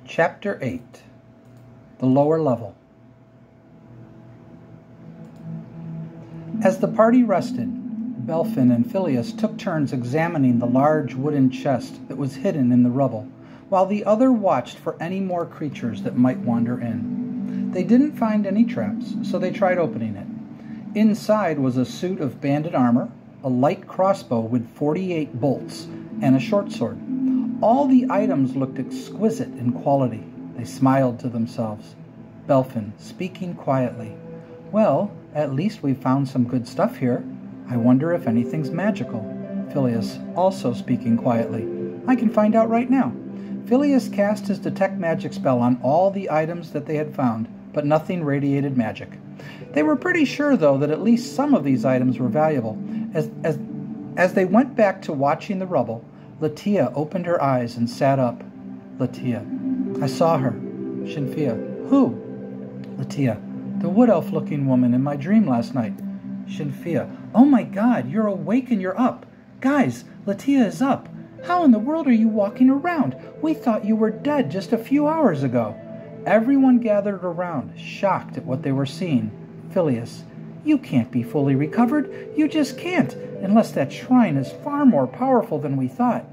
Chapter 8. The Lower Level. As the party rested, Belfin and Phileas took turns examining the large wooden chest that was hidden in the rubble, while the other watched for any more creatures that might wander in. They didn't find any traps, so they tried opening it. Inside was a suit of banded armor, a light crossbow with 48 bolts, and a short sword. All the items looked exquisite in quality. They smiled to themselves. Belfin, speaking quietly. "Well, at least we've found some good stuff here. I wonder if anything's magical." Phileas, also speaking quietly. "I can find out right now." Phileas cast his detect magic spell on all the items that they had found, but nothing radiated magic. They were pretty sure, though, that at least some of these items were valuable. As they went back to watching the rubble, Latia opened her eyes and sat up. Latia. "I saw her." Shinfia. "Who?" Latia. "The wood elf-looking woman in my dream last night." Shinfia. "Oh my God, you're awake and you're up. Guys, Latia is up. How in the world are you walking around? We thought you were dead just a few hours ago." Everyone gathered around, shocked at what they were seeing. Phileas. "You can't be fully recovered. You just can't, unless that shrine is far more powerful than we thought."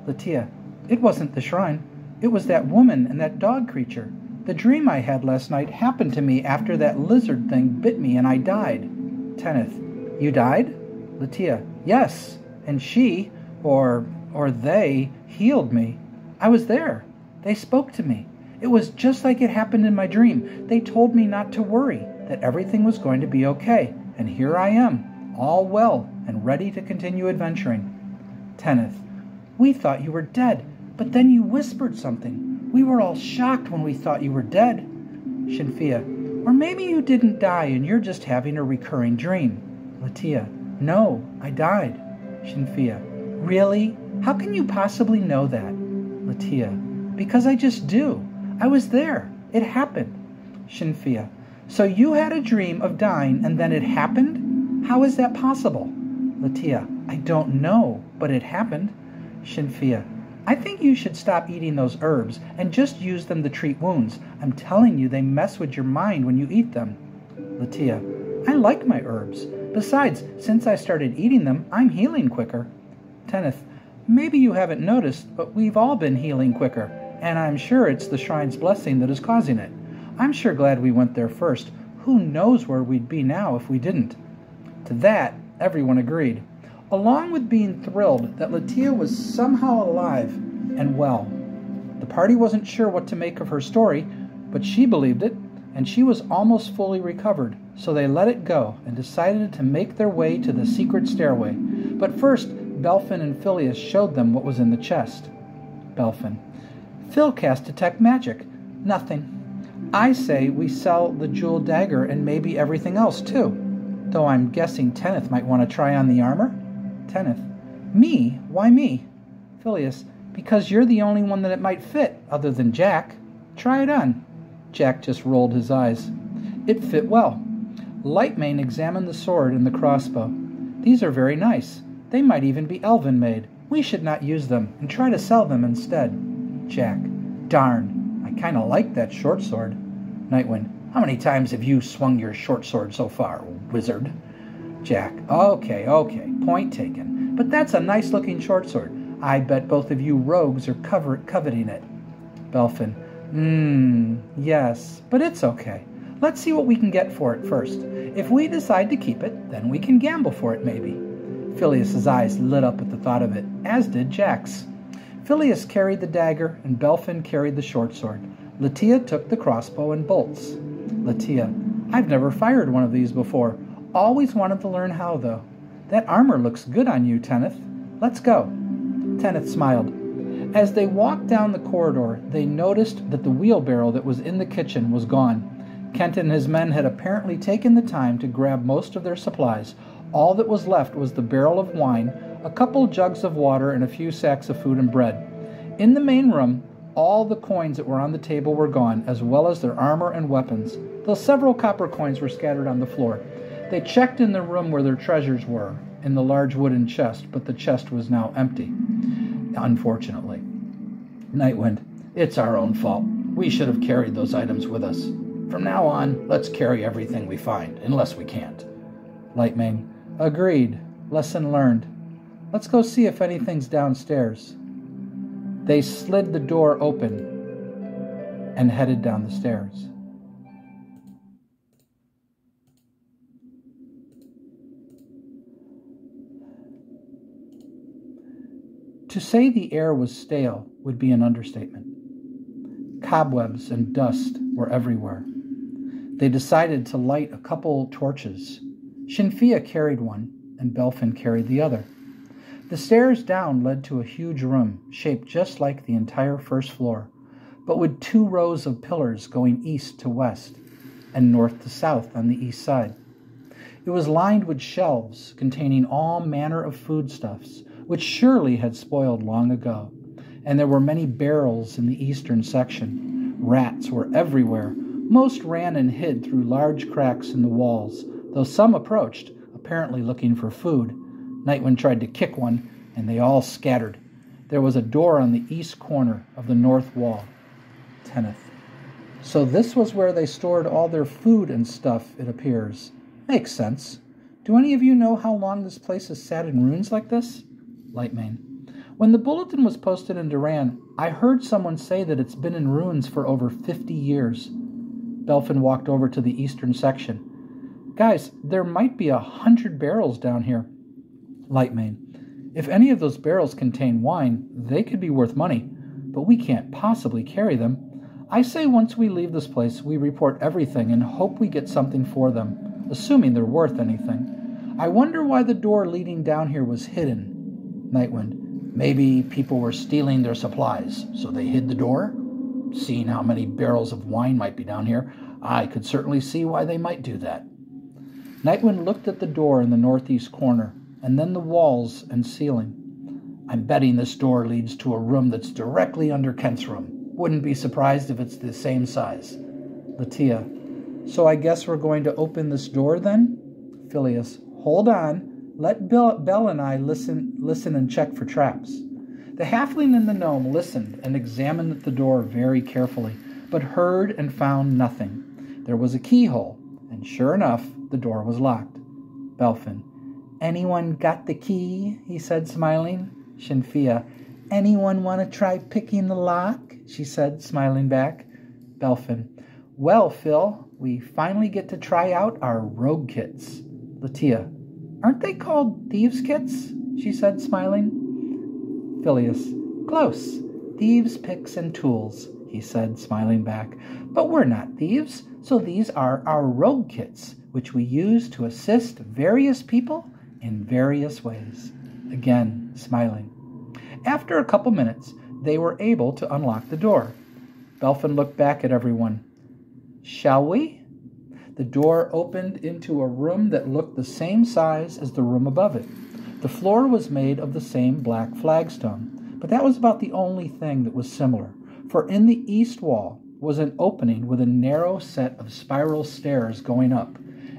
Latia. "It wasn't the shrine. It was that woman and that dog creature. The dream I had last night happened to me after that lizard thing bit me and I died." Tenneth. "You died?" Latia. "Yes, and she, or they, healed me. I was there. They spoke to me. It was just like it happened in my dream. They told me not to worry, that everything was going to be okay. And here I am, all well and ready to continue adventuring." Tenneth. "We thought you were dead, but then you whispered something. We were all shocked when we thought you were dead." Shinfia. "Or maybe you didn't die and you're just having a recurring dream." Latia. "No, I died." Shinfia. "Really? How can you possibly know that?" Latia. "Because I just do. I was there. It happened." Shinfia. "So you had a dream of dying and then it happened? How is that possible?" Latia. "I don't know, but it happened." Shinfia. "I think you should stop eating those herbs and just use them to treat wounds. I'm telling you, they mess with your mind when you eat them." Latia. "I like my herbs. Besides, since I started eating them, I'm healing quicker." Tenneth. "Maybe you haven't noticed, but we've all been healing quicker, and I'm sure it's the shrine's blessing that is causing it. I'm sure glad we went there first. Who knows where we'd be now if we didn't?" To that, everyone agreed, along with being thrilled that Latia was somehow alive and well. The party wasn't sure what to make of her story, but she believed it, and she was almost fully recovered, so they let it go and decided to make their way to the secret stairway. But first, Belfin and Phileas showed them what was in the chest. Belfin. "Phil cast detect magic. Nothing. I say we sell the jeweled dagger and maybe everything else too. Though I'm guessing Tenneth might want to try on the armor." Tenneth. "Me? Why me?" Phileas. "Because you're the only one that it might fit, other than Jack. Try it on." Jack just rolled his eyes. It fit well. Lightmane examined the sword and the crossbow. "These are very nice. They might even be elven made. We should not use them and try to sell them instead." Jack. "Darn, I kind of like that short sword." Nightwind. "How many times have you swung your short sword so far, wizard?" Jack. Okay, point taken. But that's a nice-looking short sword. I bet both of you rogues are coveting it." Belfin. Yes, but it's okay. Let's see what we can get for it first. If we decide to keep it, then we can gamble for it maybe. Phileas's eyes lit up at the thought of it, as did Jack's. Phileas carried the dagger, and Belfin carried the short sword. Latia took the crossbow and bolts. Latia, I've never fired one of these before. Always wanted to learn how, though. That armor looks good on you, Tenneth. Let's go. Tenneth smiled. As they walked down the corridor, they noticed that the wheelbarrow that was in the kitchen was gone. Kent and his men had apparently taken the time to grab most of their supplies. All that was left was the barrel of wine, a couple jugs of water, and a few sacks of food and bread. In the main room, all the coins that were on the table were gone, as well as their armor and weapons, though several copper coins were scattered on the floor. They checked in the room where their treasures were, in the large wooden chest, but the chest was now empty, unfortunately. Nightwind, it's our own fault. We should have carried those items with us. From now on, let's carry everything we find, unless we can't. Lightmane, agreed. Lesson learned. Let's go see if anything's downstairs. They slid the door open and headed down the stairs. To say the air was stale would be an understatement. Cobwebs and dust were everywhere. They decided to light a couple torches. Shinfia carried one, and Belfin carried the other. The stairs down led to a huge room, shaped just like the entire first floor, but with 2 rows of pillars going east to west and north to south on the east side. It was lined with shelves containing all manner of foodstuffs, which surely had spoiled long ago, and there were many barrels in the eastern section. Rats were everywhere. Most ran and hid through large cracks in the walls, though some approached, apparently looking for food. Nightwind tried to kick one, and they all scattered. There was a door on the east corner of the north wall. Tenneth. So this was where they stored all their food and stuff, it appears. Makes sense. Do any of you know how long this place has sat in ruins like this? Lightmane. When the bulletin was posted in Duran, I heard someone say that it's been in ruins for over 50 years. Belfin walked over to the eastern section. Guys, there might be 100 barrels down here. Lightmane. If any of those barrels contain wine, they could be worth money, but we can't possibly carry them. I say once we leave this place, we report everything and hope we get something for them, assuming they're worth anything. I wonder why the door leading down here was hidden. Nightwind. Maybe people were stealing their supplies, so they hid the door? Seeing how many barrels of wine might be down here, I could certainly see why they might do that. Nightwind looked at the door in the northeast corner, and then the walls and ceiling. I'm betting this door leads to a room that's directly under Kent's room. Wouldn't be surprised if it's the same size. Latia. So I guess we're going to open this door then? Phileas. Hold on. Let Bell and I listen and check for traps. The halfling and the gnome listened and examined the door very carefully, but heard and found nothing. There was a keyhole, and sure enough, the door was locked. Belfin. Anyone got the key? He said, smiling. Shinfia. Anyone want to try picking the lock? She said, smiling back. Belfin. Well, Phil, we finally get to try out our rogue kits. Latia. Aren't they called thieves' kits? She said, smiling. Phileas. Close. Thieves' picks and tools, he said, smiling back. But we're not thieves, so these are our rogue kits, which we use to assist various people in various ways. Again, smiling. After a couple minutes, they were able to unlock the door. Belfin looked back at everyone. Shall we? The door opened into a room that looked the same size as the room above it. The floor was made of the same black flagstone, but that was about the only thing that was similar, for in the east wall was an opening with a narrow set of spiral stairs going up,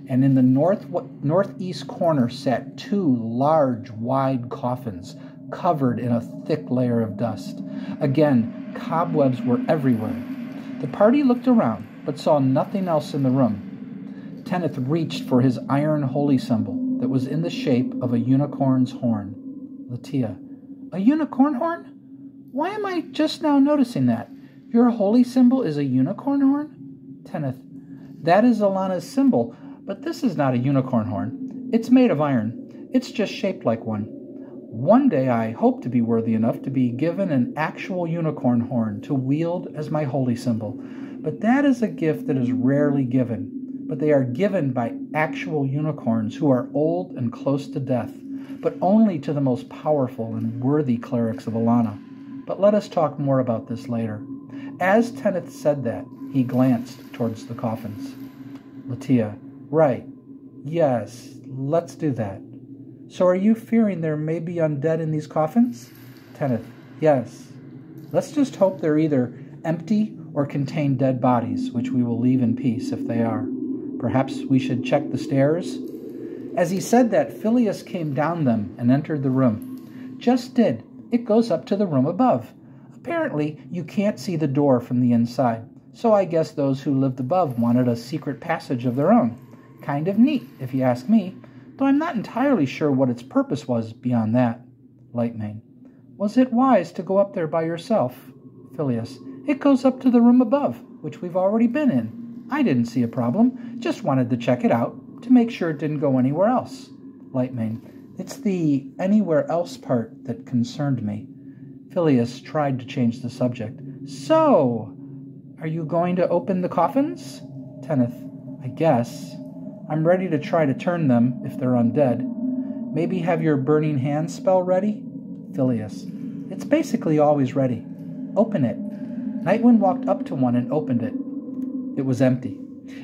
and in the northeast corner sat 2 large, wide coffins covered in a thick layer of dust. Again, cobwebs were everywhere. The party looked around, but saw nothing else in the room. Tenneth reached for his iron holy symbol that was in the shape of a unicorn's horn. Latia. A unicorn horn? Why am I just now noticing that? Your holy symbol is a unicorn horn? Tenneth, that is Alana's symbol, but this is not a unicorn horn. It's made of iron. It's just shaped like one. One day I hope to be worthy enough to be given an actual unicorn horn to wield as my holy symbol, but that is a gift that is rarely given. But they are given by actual unicorns who are old and close to death, but only to the most powerful and worthy clerics of Alana. But let us talk more about this later. As Tenneth said that, he glanced towards the coffins. Latia, right. Yes, let's do that. So are you fearing there may be undead in these coffins? Tenneth, yes. Let's just hope they're either empty or contain dead bodies, which we will leave in peace if they are. Perhaps we should check the stairs? As he said that, Phileas came down them and entered the room. Just did. It goes up to the room above. Apparently, you can't see the door from the inside, so I guess those who lived above wanted a secret passage of their own. Kind of neat, if you ask me, though I'm not entirely sure what its purpose was beyond that. Lightmane. Was it wise to go up there by yourself? Phileas. It goes up to the room above, which we've already been in. I didn't see a problem, just wanted to check it out, to make sure it didn't go anywhere else. Lightmane. It's the anywhere else part that concerned me. Phileas tried to change the subject. So, are you going to open the coffins? Tenneth. I guess. I'm ready to try to turn them if they're undead. Maybe have your burning hand spell ready? Phileas. It's basically always ready. Open it. Nightwind walked up to one and opened it. It was empty.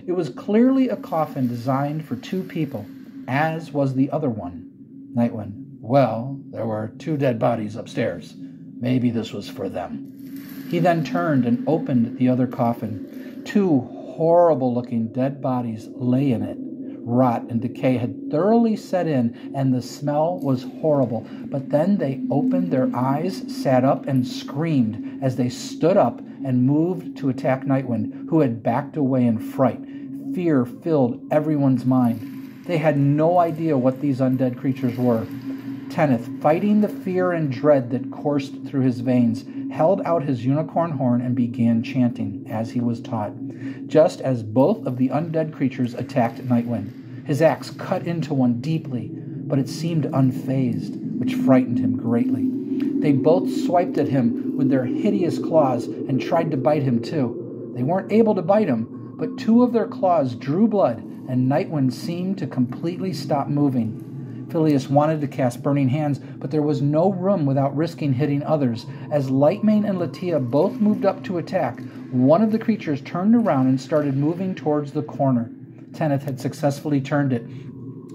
It was clearly a coffin designed for 2 people, as was the other one. Nightwind. Well, there were 2 dead bodies upstairs. Maybe this was for them. He then turned and opened the other coffin. 2 horrible-looking dead bodies lay in it. Rot and decay had thoroughly set in, and the smell was horrible. But then they opened their eyes, sat up, and screamed as they stood up and moved to attack Nightwind, who had backed away in fright. Fear filled everyone's mind. They had no idea what these undead creatures were. Tenneth, fighting the fear and dread that coursed through his veins, held out his unicorn horn and began chanting, as he was taught, just as both of the undead creatures attacked Nightwind. His axe cut into one deeply, but it seemed unfazed, which frightened him greatly. They both swiped at him with their hideous claws and tried to bite him too. They weren't able to bite him, but 2 of their claws drew blood, and Nightwind seemed to completely stop moving. Phileas wanted to cast Burning Hands, but there was no room without risking hitting others. As Lightmane and Latia both moved up to attack, one of the creatures turned around and started moving towards the corner. Tenneth had successfully turned it.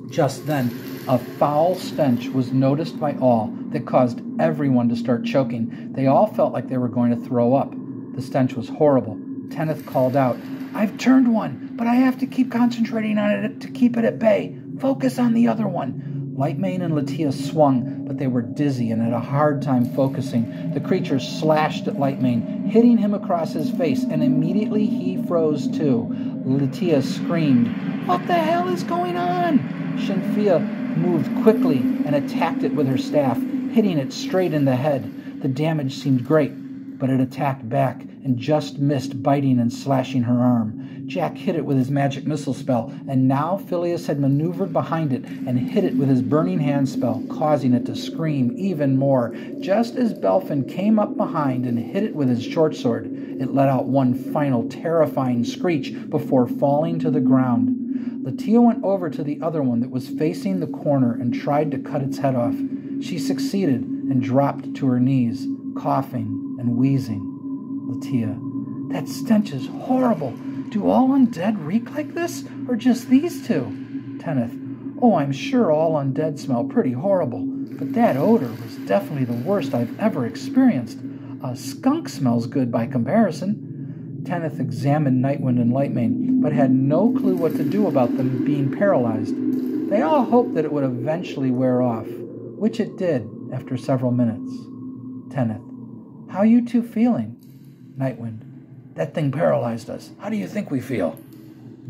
Just then, a foul stench was noticed by all that caused everyone to start choking. They all felt like they were going to throw up. The stench was horrible. Tenneth called out, I've turned one, but I have to keep concentrating on it to keep it at bay. Focus on the other one. Lightmane and Latia swung, but they were dizzy and had a hard time focusing. The creature slashed at Lightmane, hitting him across his face, and immediately he froze too. Latia screamed, What the hell is going on? Shinfia moved quickly and attacked it with her staff, hitting it straight in the head. The damage seemed great, but it attacked back and just missed biting and slashing her arm. Jack hit it with his magic missile spell, and now Phileas had maneuvered behind it and hit it with his burning hand spell, causing it to scream even more. Just as Belfin came up behind and hit it with his short sword, it let out one final terrifying screech before falling to the ground. Latia went over to the other one that was facing the corner and tried to cut its head off. She succeeded and dropped to her knees, coughing and wheezing. Latia, that stench is horrible. Do all undead reek like this, or just these 2? Tenneth, oh, I'm sure all undead smell pretty horrible, but that odor was definitely the worst I've ever experienced. A skunk smells good by comparison. Tenneth examined Nightwind and Lightmane, but had no clue what to do about them being paralyzed. They all hoped that it would eventually wear off, which it did after several minutes. Tenneth, how are you 2 feeling? Nightwind, that thing paralyzed us. How do you think we feel?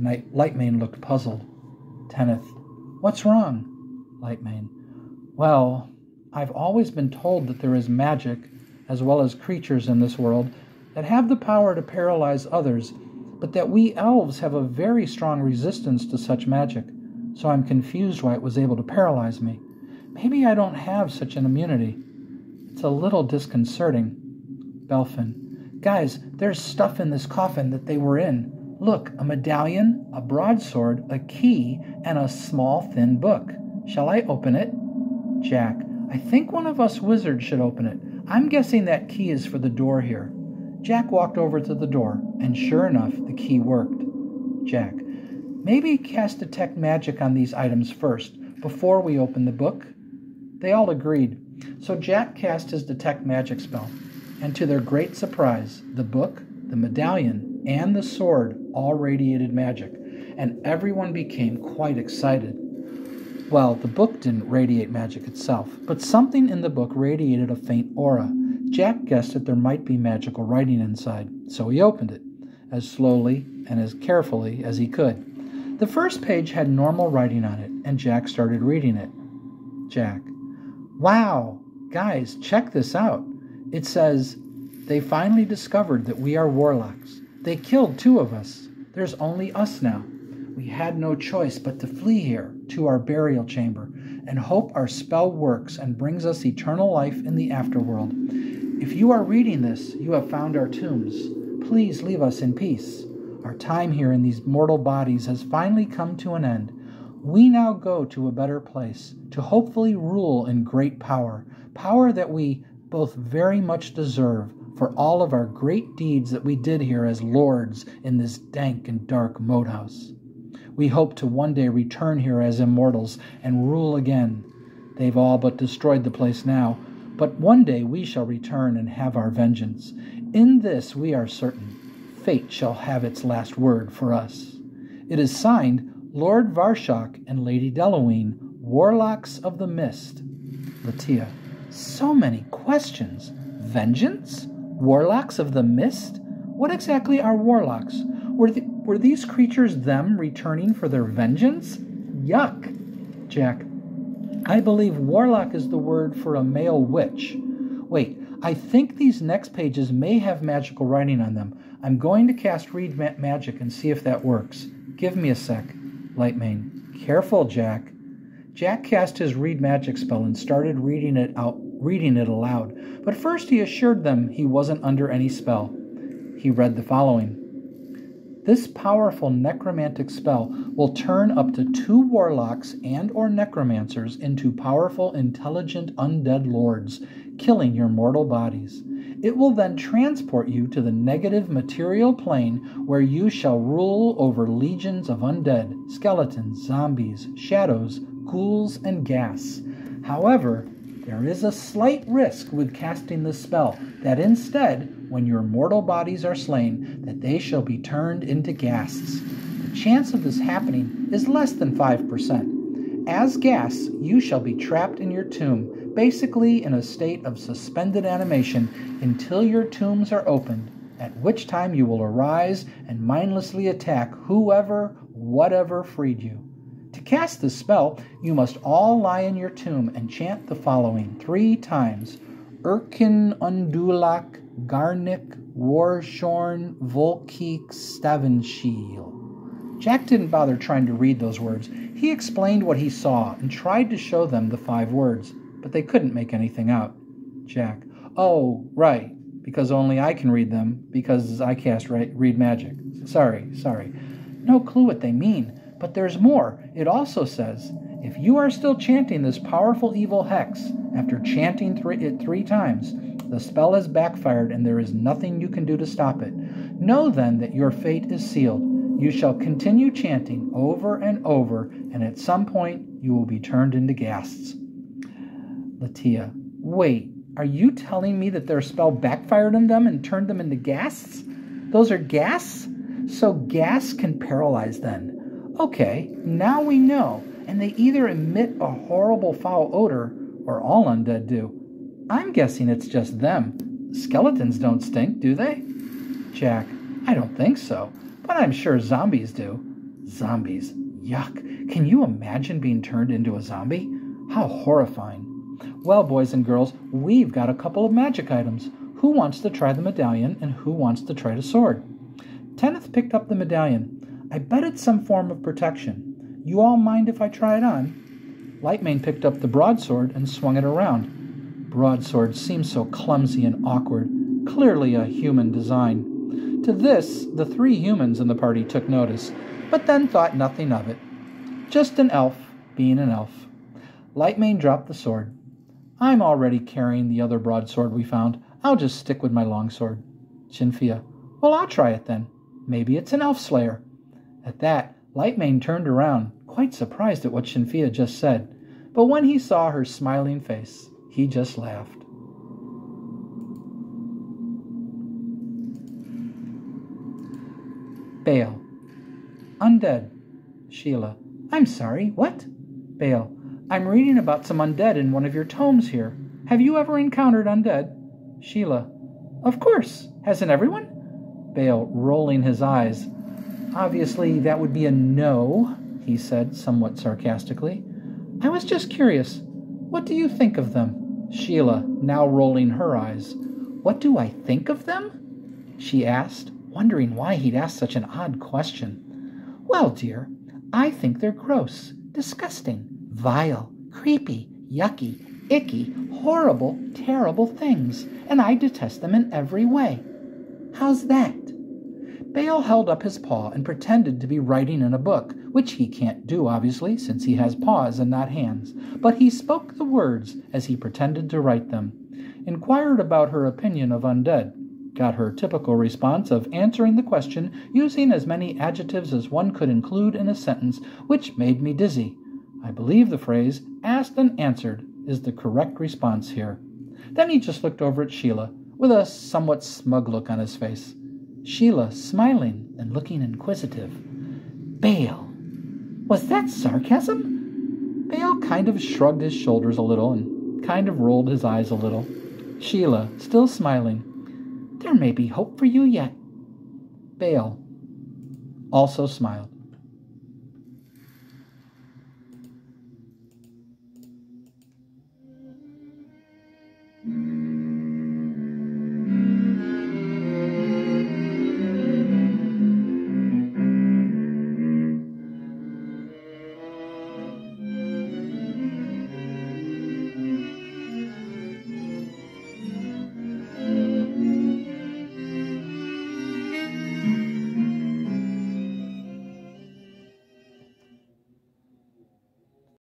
Lightmane looked puzzled. Tenneth, what's wrong? Lightmane, well, I've always been told that there is magic, as well as creatures in this world, that have the power to paralyze others, but that we elves have a very strong resistance to such magic, so I'm confused why it was able to paralyze me. Maybe I don't have such an immunity. It's a little disconcerting. Belfin. Guys, there's stuff in this coffin that they were in. Look, a medallion, a broadsword, a key, and a small, thin book. Shall I open it? Jack. I think one of us wizards should open it. I'm guessing that key is for the door here. Jack walked over to the door, and sure enough, the key worked. Jack. Maybe cast detect magic on these items first, before we open the book. They all agreed, so Jack cast his detect magic spell, and to their great surprise, the book, the medallion, and the sword all radiated magic, and everyone became quite excited. Well, the book didn't radiate magic itself, but something in the book radiated a faint aura. Jack guessed that there might be magical writing inside, so he opened it, as slowly and as carefully as he could. The first page had normal writing on it, and Jack started reading it. Jack. Wow, guys, check this out. It says, they finally discovered that we are warlocks. They killed 2 of us. There's only us now. We had no choice but to flee here to our burial chamber and hope our spell works and brings us eternal life in the afterworld. If you are reading this, you have found our tombs. Please leave us in peace. Our time here in these mortal bodies has finally come to an end. We now go to a better place, to hopefully rule in great power, power that we both very much deserve for all of our great deeds that we did here as lords in this dank and dark moat house. We hope to one day return here as immortals and rule again. They've all but destroyed the place now, but one day we shall return and have our vengeance. In this we are certain. Fate shall have its last word for us. It is signed Lord Varshok and Lady Deloween, Warlocks of the Mist. Latia. So many questions. Vengeance? Warlocks of the Mist? What exactly are warlocks? Were these creatures them returning for their vengeance? Yuck. Jack. I believe warlock is the word for a male witch. Wait, I think these next pages may have magical writing on them. I'm going to cast Read Magic and see if that works. Give me a sec. Lightmane. Careful, Jack. Jack cast his Read Magic spell and started reading it aloud, but first he assured them he wasn't under any spell. He read the following. This powerful necromantic spell will turn up to 2 warlocks and or necromancers into powerful, intelligent undead lords, killing your mortal bodies. It will then transport you to the negative material plane where you shall rule over legions of undead, skeletons, zombies, shadows, ghouls, and ghast. However, there is a slight risk with casting this spell, that instead, when your mortal bodies are slain, that they shall be turned into ghasts. The chance of this happening is less than 5%. As ghasts, you shall be trapped in your tomb, basically in a state of suspended animation until your tombs are opened, at which time you will arise and mindlessly attack whoever, whatever freed you. To cast this spell, you must all lie in your tomb and chant the following 3 times. Erkin Undulak Garnik Warshorn Volkeek Stavenshiel. Jack didn't bother trying to read those words. He explained what he saw and tried to show them the 5 words, but they couldn't make anything out. Jack. Oh, right, because only I can read them, because I cast Read Magic. Sorry. No clue what they mean. But there's more. It also says, if you are still chanting this powerful evil hex, after chanting it 3 times, the spell has backfired and there is nothing you can do to stop it. Know then that your fate is sealed. You shall continue chanting over and over, and at some point you will be turned into ghasts. Latia. Wait, are you telling me that their spell backfired on them and turned them into ghasts? Those are ghasts? So ghasts can paralyze then. Okay, now we know, and they either emit a horrible foul odor, or all undead do. I'm guessing it's just them. Skeletons don't stink, do they? Jack. I don't think so, but I'm sure zombies do. Zombies. Yuck. Can you imagine being turned into a zombie? How horrifying. Well, boys and girls, we've got a couple of magic items. Who wants to try the medallion, and who wants to try the sword? Tenneth picked up the medallion. I bet it's some form of protection. You all mind if I try it on? Lightmane picked up the broadsword and swung it around. Broadswords seemed so clumsy and awkward, clearly a human design. To this, the 3 humans in the party took notice, but then thought nothing of it. Just an elf being an elf. Lightmane dropped the sword. I'm already carrying the other broadsword we found. I'll just stick with my longsword. Shinfia, well, I'll try it then. Maybe it's an elf slayer. At that, Lightmane turned around, quite surprised at what Shinfia just said. But when he saw her smiling face, he just laughed. Bale. Undead. Sheila. I'm sorry, what? Bale. I'm reading about some undead in one of your tomes here. Have you ever encountered undead? Sheila. Of course. Hasn't everyone? Bale, rolling his eyes. Obviously, that would be a no, he said, somewhat sarcastically. I was just curious. What do you think of them? Sheila, now rolling her eyes. What do I think of them? She asked, wondering why he'd asked such an odd question. Well, dear, I think they're gross, disgusting, vile, creepy, yucky, icky, horrible, terrible things, and I detest them in every way. How's that? Bale held up his paw and pretended to be writing in a book, which he can't do, obviously, since he has paws and not hands, but he spoke the words as he pretended to write them. Inquired about her opinion of undead. Got her typical response of answering the question using as many adjectives as one could include in a sentence, which made me dizzy. I believe the phrase, asked and answered, is the correct response here. Then he just looked over at Sheila, with a somewhat smug look on his face. Sheila smiling and looking inquisitive. Bale. Was that sarcasm? Bale kind of shrugged his shoulders a little and kind of rolled his eyes a little. Sheila, still smiling. There may be hope for you yet. Bale also smiled.